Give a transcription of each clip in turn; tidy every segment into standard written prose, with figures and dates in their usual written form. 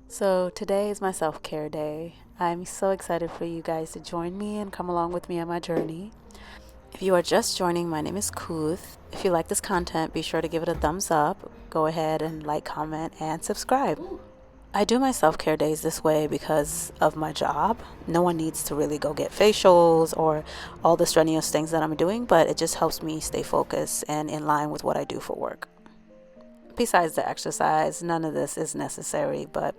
So today is my self-care day. I'm so excited for you guys to join me and come along with me on my journey. If you are just joining, my name is Kuth. If you like this content, be sure to give it a thumbs up. Go ahead and like, comment, and subscribe. I do my self-care days this way because of my job. No one needs to really go get facials or all the strenuous things that I'm doing, but it just helps me stay focused and in line with what I do for work. Besides the exercise, none of this is necessary, but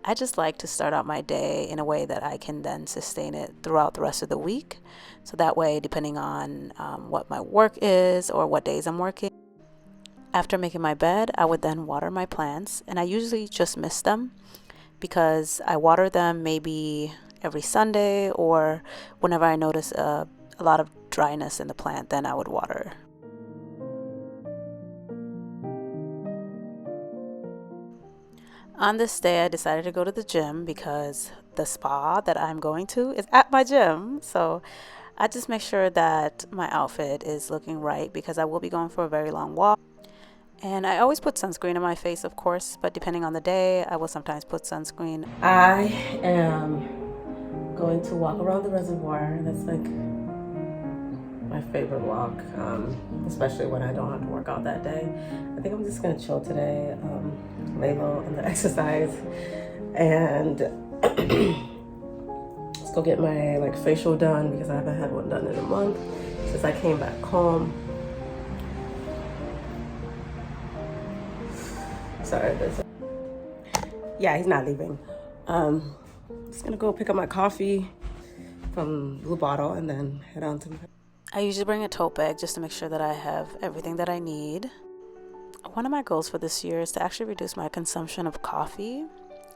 I just like to start out my day in a way that I can then sustain it throughout the rest of the week. So that way, depending on what my work is or what days I'm working, after making my bed, I would then water my plants, and I usually just miss them because I water them maybe every Sunday, or whenever I notice a lot of dryness in the plant, then I would water. On this day, I decided to go to the gym because the spa that I'm going to is at my gym. So I just make sure that my outfit is looking right because I will be going for a very long walk. And I always put sunscreen on my face, of course, but depending on the day, I will sometimes put sunscreen. I am going to walk around the reservoir. That's like my favorite walk, especially when I don't have to work out that day. I think I'm just gonna chill today, lay low on the exercise, and let's go get my facial done because I haven't had one done in a month since I came back home. Sorry, yeah, he's not leaving. Just gonna go pick up my coffee from Blue Bottle and then head on to. I usually bring a tote bag just to make sure that I have everything that I need. One of my goals for this year is to actually reduce my consumption of coffee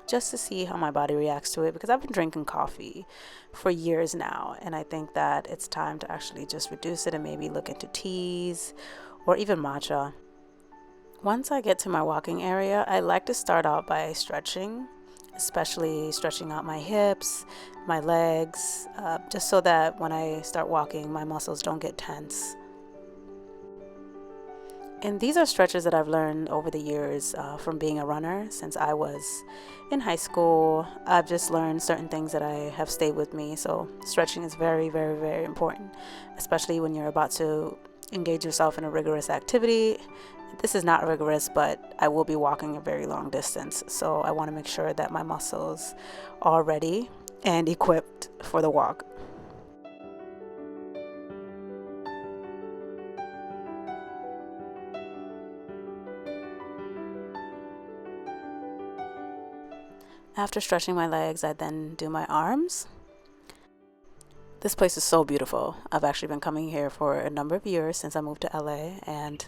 just to see how my body reacts to it, because I've been drinking coffee for years now, and I think that it's time to actually just reduce it and maybe look into teas or even matcha. Once I get to my walking area, I like to start out by stretching, especially stretching out my hips, my legs, just so that when I start walking, my muscles don't get tense. And these are stretches that I've learned over the years from being a runner. Since I was in high school, I've just learned certain things that I have stayed with me. So stretching is very, very, very important, especially when you're about to engage yourself in a rigorous activity. This is not rigorous, but I will be walking a very long distance. So I want to make sure that my muscles are ready and equipped for the walk. After stretching my legs, I then do my arms. This place is so beautiful. I've actually been coming here for a number of years since I moved to LA, and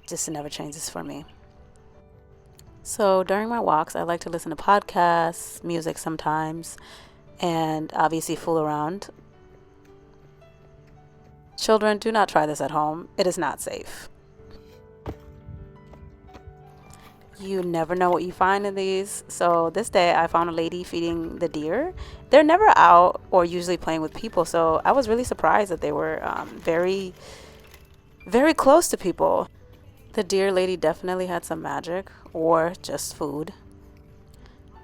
just never changes for me. So during my walks, I like to listen to podcasts, music sometimes, and obviously fool around. Children, do not try this at home. It is not safe. You never know what you find in these. So this day I found a lady feeding the deer. They're never out or usually playing with people, so I was really surprised that they were very, very close to people. The deer lady definitely had some magic or just food.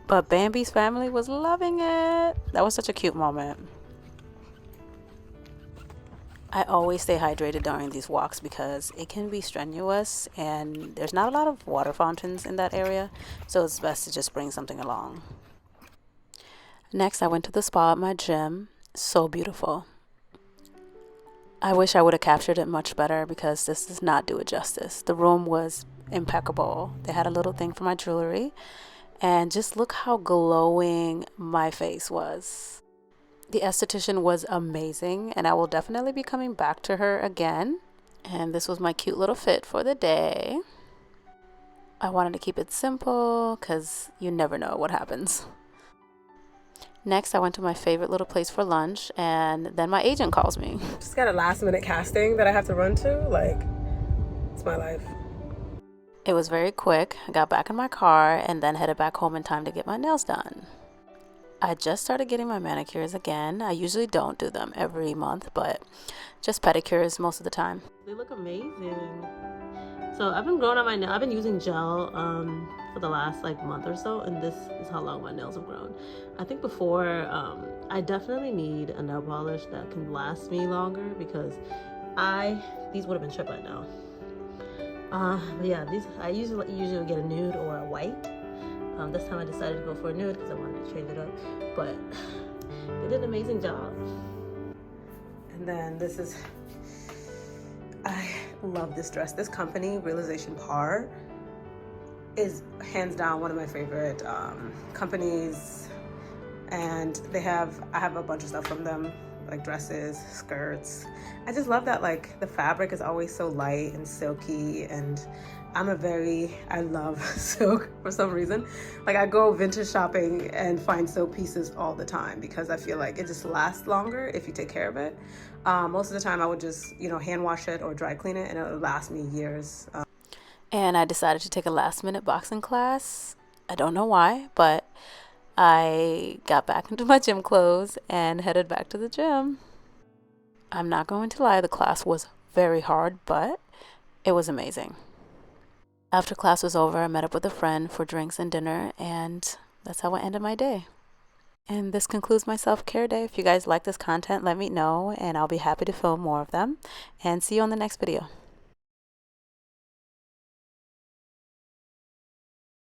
But Bambi's family was loving it. That was such a cute moment. I always stay hydrated during these walks because it can be strenuous and there's not a lot of water fountains in that area, so it's best to just bring something along. Next, I went to the spa at my gym. So beautiful. I wish I would have captured it much better because this does not do it justice. The room was impeccable. They had a little thing for my jewelry, and just look how glowing my face was. The esthetician was amazing, and I will definitely be coming back to her again. And this was my cute little fit for the day. I wanted to keep it simple because you never know what happens. Next, I went to my favorite little place for lunch, and then my agent calls me. Just got a last minute casting that I have to run to. It's my life. It was very quick. I got back in my car and then headed back home in time to get my nails done. I just started getting my manicures again. I usually don't do them every month, but just pedicures most of the time. They look amazing. So I've been growing on my nail. I've been using gel for the last like month or so, and this is how long my nails have grown. I think before I definitely need a nail polish that can last me longer because these would have been chipped by now. But yeah, these I usually get a nude or a white. This time I decided to go for a nude because I wanted to change it up, but they did an amazing job. And then this is, I love this dress. This company, Realization Par, is hands down one of my favorite companies, and I have a bunch of stuff from them, like dresses, skirts. I just love that like the fabric is always so light and silky, and I love silk for some reason. Like I go vintage shopping and find silk pieces all the time because I feel like it just lasts longer if you take care of it. Most of the time I would just, hand wash it or dry clean it and it would last me years. And I decided to take a last minute boxing class. I don't know why, but I got back into my gym clothes and headed back to the gym. I'm not going to lie, the class was very hard, but it was amazing. After class was over, I met up with a friend for drinks and dinner, and that's how I ended my day. And this concludes my self-care day. If you guys like this content, let me know, and I'll be happy to film more of them. And see you on the next video.